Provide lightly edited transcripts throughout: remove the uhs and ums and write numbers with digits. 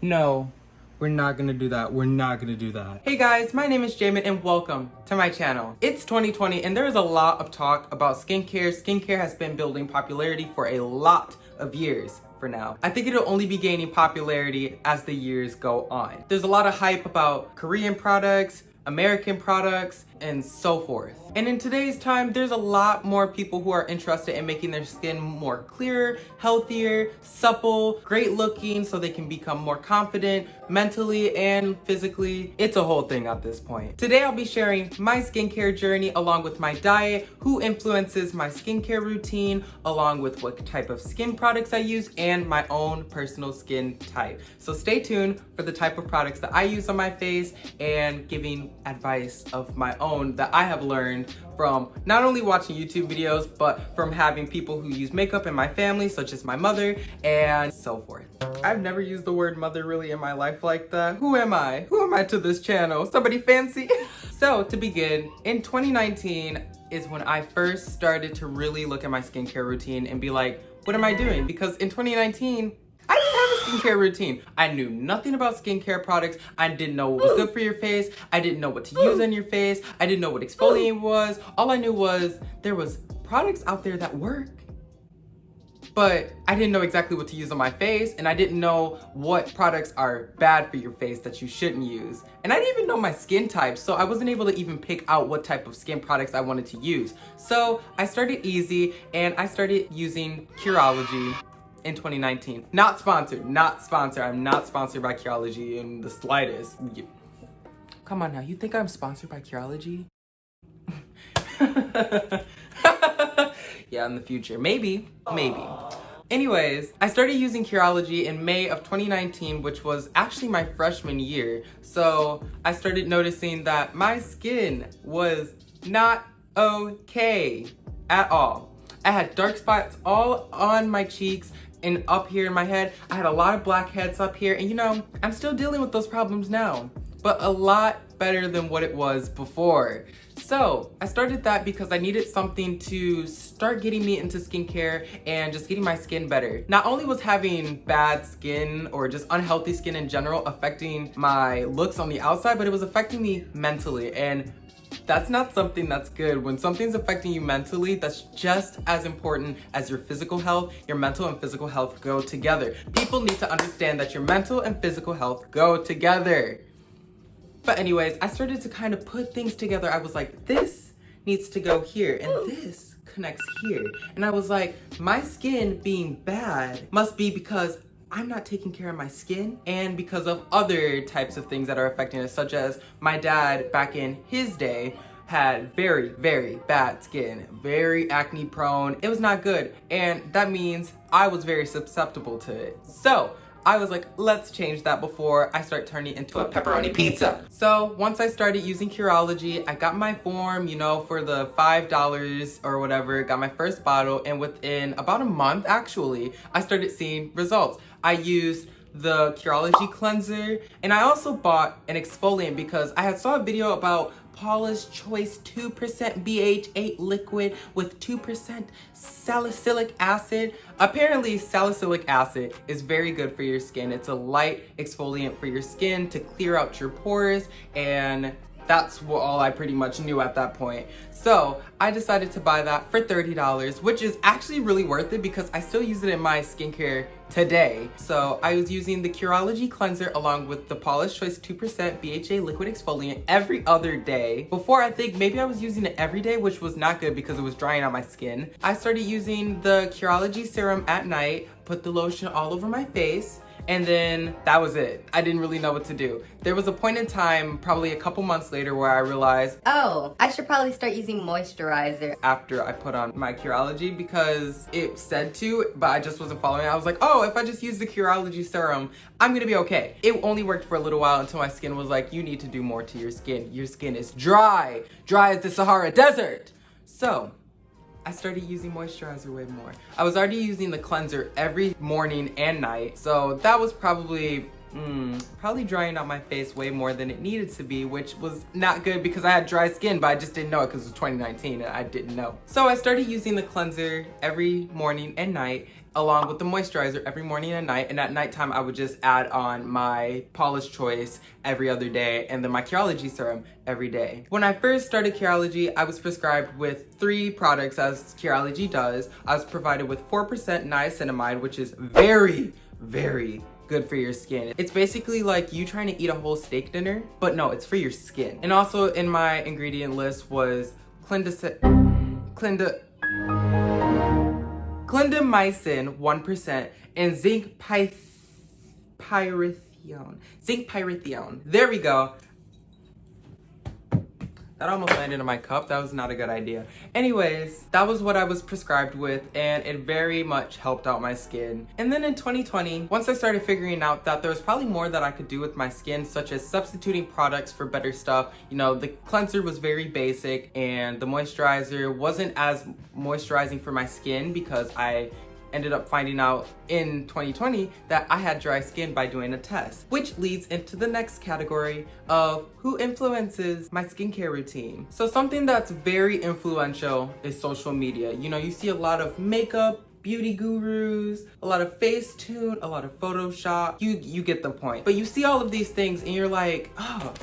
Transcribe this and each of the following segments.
No, we're not gonna do that. We're not gonna do that. Hey guys, my name is Jamin and welcome to my channel. It's 2020 and there is a lot of talk about skincare. Skincare has been building popularity for a lot of years for now. I think it'll only be gaining popularity as the years go on. There's a lot of hype about Korean products, American products, and so forth. And in today's time, there's a lot more people who are interested in making their skin more clearer, healthier, supple, great looking, so they can become more confident mentally and physically. It's a whole thing at this point. Today, I'll be sharing my skincare journey along with my diet, who influences my skincare routine, along with what type of skin products I use, and my own personal skin type. So stay tuned for the type of products that I use on my face and giving advice of my own that I have learned from not only watching YouTube videos, but from having people who use makeup in my family, such as my mother, and so forth. I've never used the word mother really in my life like that. Who am I? Who am I to this channel? Somebody fancy? So to begin, in 2019 is when I first started to really look at my skincare routine and be like, what am I doing? Because in 2019, I didn't have a skincare routine. I knew nothing about skincare products. I didn't know what was good for your face. I didn't know what to use on your face. I didn't know what exfoliating was. All I knew was there was products out there that work, but I didn't know exactly what to use on my face, and I didn't know what products are bad for your face that you shouldn't use. And I didn't even know my skin type, so I wasn't able to even pick out what type of skin products I wanted to use. So I started easy, and I started using Curology in 2019. Not sponsored, not sponsored. I'm not sponsored by Curology in the slightest. Come on now, you think I'm sponsored by Curology? Yeah, in the future, maybe. Anyways, I started using Curology in May of 2019, which was actually my freshman year. So I started noticing that my skin was not okay at all. I had dark spots all on my cheeks and up here in my head. I had a lot of blackheads up here, and you know, I'm still dealing with those problems now, but a lot better than what it was before. So I started that because I needed something to start getting me into skincare and just getting my skin better. Not only was having bad skin or just unhealthy skin in general affecting my looks on the outside, but it was affecting me mentally, and that's not something that's good. When something's affecting you mentally, that's just as important as your physical health. Your mental and physical health go together. People need to understand that your mental and physical health go together. But anyways, I started to kind of put things together. I was like, this needs to go here, and this connects here. And I was like, my skin being bad must be because I'm not taking care of my skin, and because of other types of things that are affecting it, such as my dad back in his day had very, very bad skin, very acne prone. It was not good, and that means I was very susceptible to it. So I was like, let's change that before I start turning into a pepperoni pizza. So once I started using Curology, I got my form, you know, for the $5 or whatever, got my first bottle, and within about a month, actually, I started seeing results. I used the Curology cleanser, and I also bought an exfoliant because I had saw a video about Paula's Choice 2% BH8 liquid with 2% salicylic acid. Apparently, salicylic acid is very good for your skin. It's a light exfoliant for your skin to clear out your pores, and that's all I pretty much knew at that point. So I decided to buy that for $30, which is actually really worth it because I still use it in my skincare today. So I was using the Curology cleanser along with the Paula's Choice 2% BHA liquid exfoliant every other day. Before, I think maybe I was using it every day, which was not good because it was drying out my skin. I started using the Curology serum at night, put the lotion all over my face, and then that was it. I didn't really know what to do. There was a point in time, probably a couple months later, where I realized, oh, I should probably start using moisturizer after I put on my Curology, because it said to, but I just wasn't following it. I was like, oh, if I just use the Curology serum, I'm gonna be okay. It only worked for a little while until my skin was like, you need to do more to your skin. Your skin is dry as the Sahara Desert. So I started using moisturizer way more. I was already using the cleanser every morning and night, so that was probably Probably drying out my face way more than it needed to be, which was not good because I had dry skin, but I just didn't know it because it was 2019 and I didn't know. So I started using the cleanser every morning and night, along with the moisturizer every morning and night. And at nighttime, I would just add on my Paula's Choice every other day and then my Curology serum every day. When I first started Curology, I was prescribed with 3 products as Curology does. I was provided with 4% niacinamide, which is very, very good for your skin. It's basically like you trying to eat a whole steak dinner, but no, it's for your skin. And also in my ingredient list was clindamycin 1% and zinc pyrithione. There we go. That almost landed in my cup. That was not a good idea. Anyways, that was what I was prescribed with, and it very much helped out my skin. And then in 2020, once I started figuring out that there was probably more that I could do with my skin, such as substituting products for better stuff. You know, the cleanser was very basic, and the moisturizer wasn't as moisturizing for my skin because I ended up finding out in 2020 that I had dry skin by doing a test, which leads into the next category of who influences my skincare routine. So something that's very influential is social media. You know, you see a lot of makeup, beauty gurus, a lot of Facetune, a lot of Photoshop. You get the point. But you see all of these things and you're like, oh,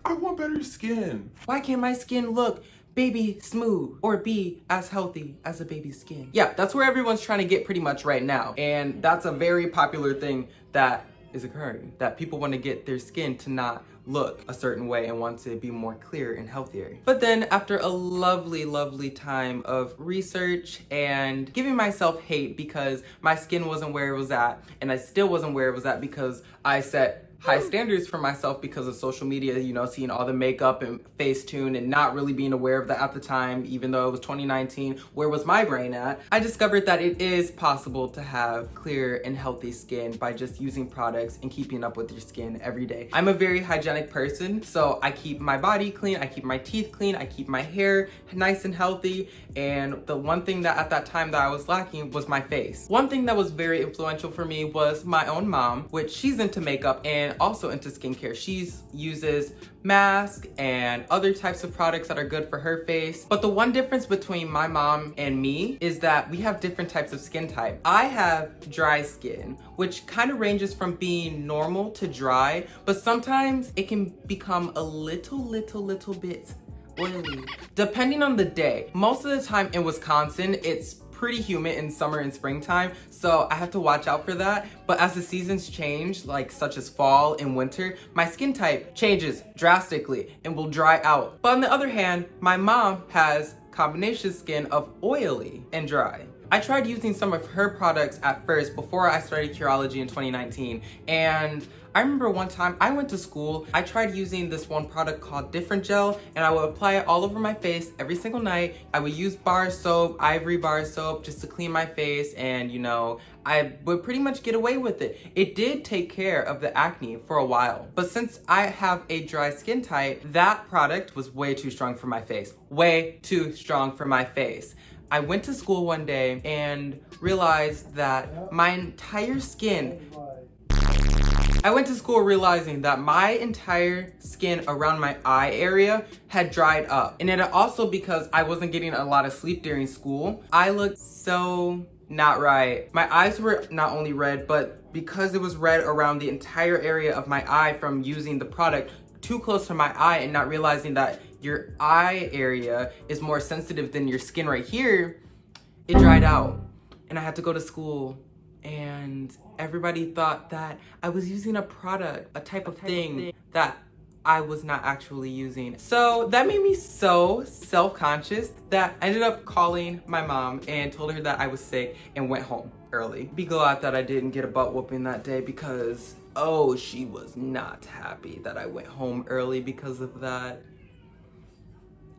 I want better skin. why can't my skin look baby smooth or be as healthy as a baby's skin? Yeah, that's where everyone's trying to get pretty much right now. And that's a very popular thing that is occurring, that people want to get their skin to not look a certain way and want to be more clear and healthier. But then after a lovely, lovely time of research and giving myself hate because my skin wasn't where it was at, and I still wasn't where it was at because I set high standards for myself because of social media, you know, seeing all the makeup and Facetune and not really being aware of that at the time, even though it was 2019, where was my brain at? I discovered that it is possible to have clear and healthy skin by just using products and keeping up with your skin every day. I'm a very hygienic person, so I keep my body clean, I keep my teeth clean, I keep my hair nice and healthy, and the one thing that at that time that I was lacking was my face. One thing that was very influential for me was my own mom, which she's into makeup and also into skincare. She uses masks and other types of products that are good for her face. But the one difference between my mom and me is that we have different types of skin type. I have dry skin, which kind of ranges from being normal to dry, but sometimes it can become a little bit oily, depending on the day. Most of the time in Wisconsin, it's pretty humid in summer and springtime, so I have to watch out for that. But as the seasons change, like such as fall and winter, my skin type changes drastically and will dry out. But on the other hand, my mom has combination skin of oily and dry. I tried using some of her products at first before I started Curology in 2019, and I remember one time I went to school, I tried using this one product called Different Gel, and I would apply it all over my face every single night. I would use bar soap, Ivory bar soap, just to clean my face, and you know, I would pretty much get away with it. It did take care of the acne for a while, but since I have a dry skin type, that product was way too strong for my face. Way too strong for my face. I went to school one day and realized that my entire skin I went to school realizing that my entire skin around my eye area had dried up. And it also because I wasn't getting a lot of sleep during school. I looked so not right. My eyes were not only red, but because it was red around the entire area of my eye from using the product too close to my eye and not realizing that your eye area is more sensitive than your skin right here, it dried out. And I had to go to school. And everybody thought that I was using a product, a type of thing that I was not actually using. So that made me so self-conscious that I ended up calling my mom and told her that I was sick and went home early. Be glad that I didn't get a butt whooping that day because, oh, she was not happy that I went home early because of that.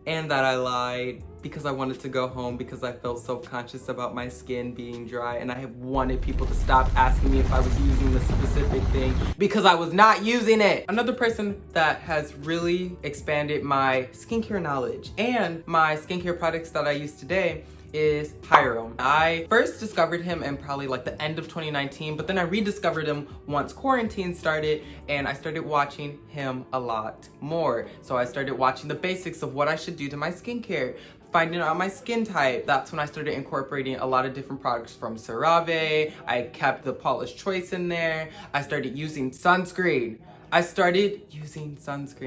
And that I lied because I wanted to go home because I felt self-conscious about my skin being dry, and I wanted people to stop asking me if I was using the specific thing because I was not using it. Another person that has really expanded my skincare knowledge and my skincare products that I use today is Hiram. I first discovered him in probably like the end of 2019, but then I rediscovered him once quarantine started and I started watching him a lot more. So I started watching the basics of what I should do to my skincare, finding out my skin type. That's when I started incorporating a lot of different products from CeraVe. I kept the Paula's Choice in there. I started using sunscreen.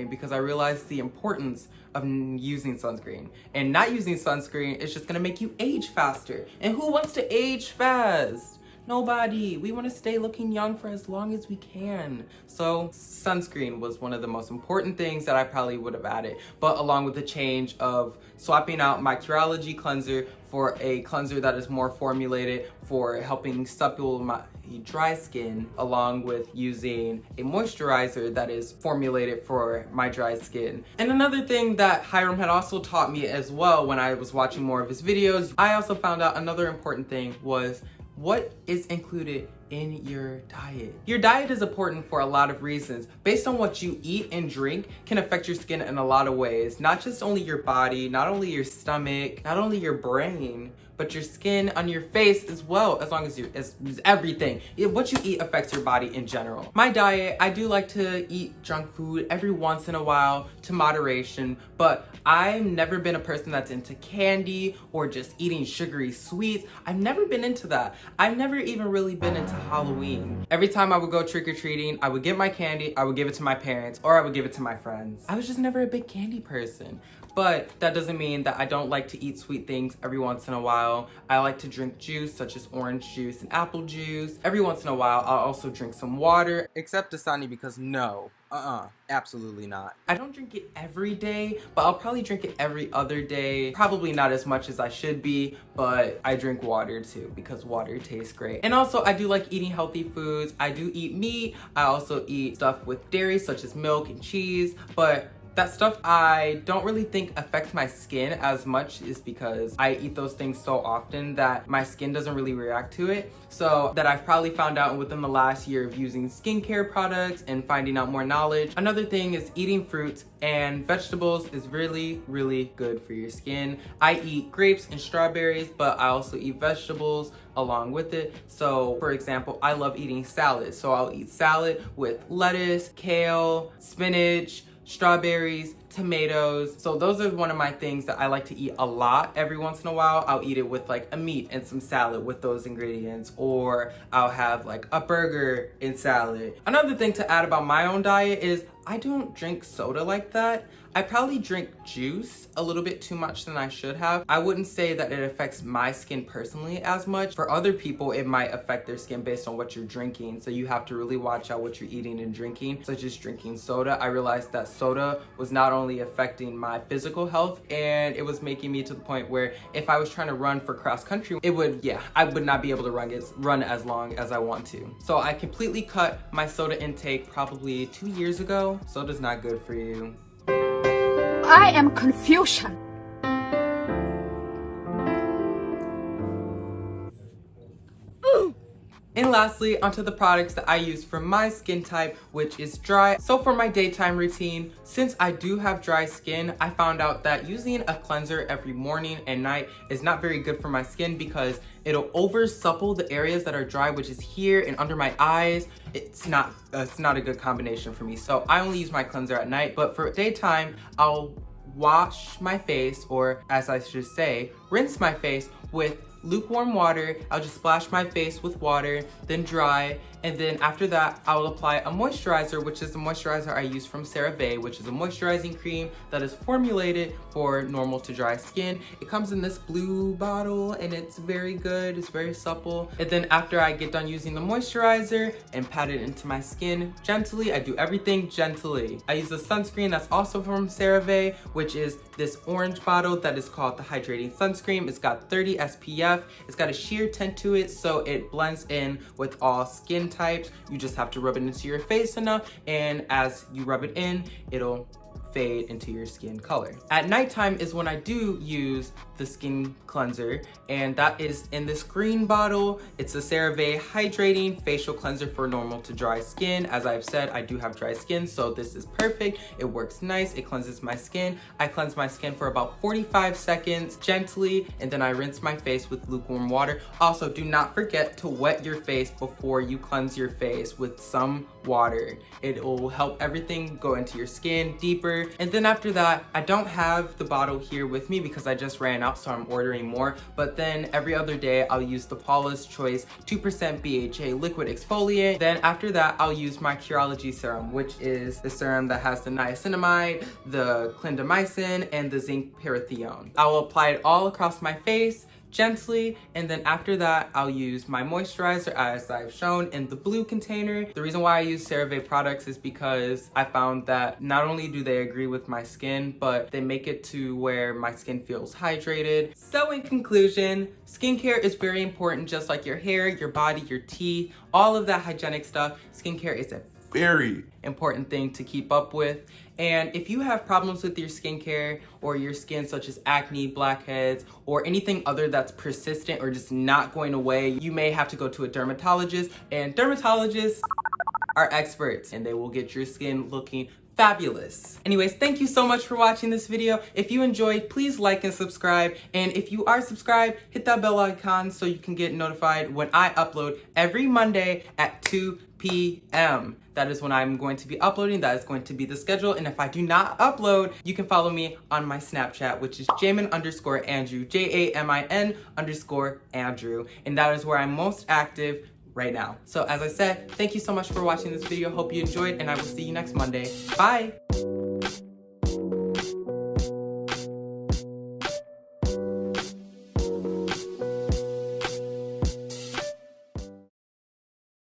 Because I realized the importance of using sunscreen. And not using sunscreen is just gonna make you age faster. And who wants to age fast? Nobody. We want to stay looking young for as long as we can. So sunscreen was one of the most important things that I probably would have added. But along with the change of swapping out my Curology cleanser for a cleanser that is more formulated for helping supple my dry skin, along with using a moisturizer that is formulated for my dry skin. And another thing that Hiram had also taught me as well when I was watching more of his videos, I also found out another important thing was what is included in your diet. Your diet is important for a lot of reasons. Based on what you eat and drink can affect your skin in a lot of ways. Not just only your body, not only your stomach, not only your brain, but your skin on your face as well, as long as as everything. What you eat affects your body in general. My diet, I do like to eat junk food every once in a while to moderation, but I've never been a person that's into candy or just eating sugary sweets. I've never been into that. I've never even really been into Halloween. Every time I would go trick-or-treating, I would get my candy, I would give it to my parents, or I would give it to my friends. I was just never a big candy person. But that doesn't mean that I don't like to eat sweet things every once in a while. I like to drink juice such as orange juice and apple juice. Every once in a while, I'll also drink some water, except Dasani because no, absolutely not. I don't drink it every day, but I'll probably drink it every other day. Probably not as much as I should be, but I drink water too because water tastes great. And also I do like eating healthy foods. I do eat meat. I also eat stuff with dairy such as milk and cheese, but that stuff I don't really think affects my skin as much is because I eat those things so often that my skin doesn't really react to it. So that I've probably found out within the last year of using skincare products and finding out more knowledge. Another thing is eating fruits and vegetables is really, really good for your skin. I eat grapes and strawberries, but I also eat vegetables along with it. So for example, I love eating salad. So I'll eat salad with lettuce, kale, spinach, strawberries, tomatoes. So those are one of my things that I like to eat a lot. Every once in a while, I'll eat it with like a meat and some salad with those ingredients, or I'll have like a burger in salad. Another thing to add about my own diet is I don't drink soda like that. I probably drink juice a little bit too much than I should have. I wouldn't say that it affects my skin personally as much. For other people, it might affect their skin based on what you're drinking. So you have to really watch out what you're eating and drinking, such as drinking soda. I realized that soda was not only affecting my physical health, and it was making me to the point where if I was trying to run for cross country, I would not be able to run as long as I want to. So I completely cut my soda intake probably 2 years ago. Soda's not good for you. I am confusion. And lastly, onto the products that I use for my skin type, which is dry. So for my daytime routine, since I do have dry skin, I found out that using a cleanser every morning and night is not very good for my skin because it'll over supple the areas that are dry, which is here and under my eyes. It's not a good combination for me. So I only use my cleanser at night, but for daytime, I'll wash my face, or as I should say, rinse my face with lukewarm water. I'll just splash my face with water, then dry, and then after that, I will apply a moisturizer, which is the moisturizer I use from CeraVe, which is a moisturizing cream that is formulated for normal to dry skin. It comes in this blue bottle and it's very good, it's very supple. And then after I get done using the moisturizer and pat it into my skin gently, I do everything gently. I use a sunscreen that's also from CeraVe, which is this orange bottle that is called the Hydrating Sunscreen. It's got 30 SPF. It's got a sheer tint to it, so it blends in with all skin types. You just have to rub it into your face enough, and as you rub it in, it'll fade into your skin color. At nighttime is when I do use the skin cleanser, and that is in this green bottle. It's a CeraVe Hydrating Facial Cleanser for normal to dry skin. As I've said, I do have dry skin, so this is perfect. It works nice, it cleanses my skin. I cleanse my skin for about 45 seconds gently, and then I rinse my face with lukewarm water. Also, do not forget to wet your face before you cleanse your face with some water. It will help everything go into your skin deeper. And then after that, I don't have the bottle here with me because I just ran out, so I'm ordering more. But then every other day, I'll use the Paula's Choice 2% BHA liquid exfoliant. Then after that, I'll use my Curology serum, which is the serum that has the niacinamide, the clindamycin, and the zinc parathione. I will apply it all across my face gently, and then after that I'll use my moisturizer as I've shown in the blue container. The reason why I use CeraVe products is because I found that not only do they agree with my skin, but they make it to where my skin feels hydrated. So in conclusion, skincare is very important, just like your hair, your body, your teeth, all of that hygienic stuff. Skincare is a Very important thing to keep up with. And if you have problems with your skincare or your skin, such as acne, blackheads, or anything other that's persistent or just not going away, you may have to go to a dermatologist. And dermatologists are experts, and they will get your skin looking fabulous. Anyways, thank you so much for watching this video. If you enjoyed, please like and subscribe. And if you are subscribed, hit that bell icon so you can get notified when I upload every Monday at 2 p.m. That is when I'm going to be uploading. That is going to be the schedule. And if I do not upload, you can follow me on my Snapchat, which is Jamin_Andrew, JAMIN_Andrew. And that is where I'm most active right now. So as I said, thank you so much for watching this video. Hope you enjoyed, and I will see you next Monday. Bye.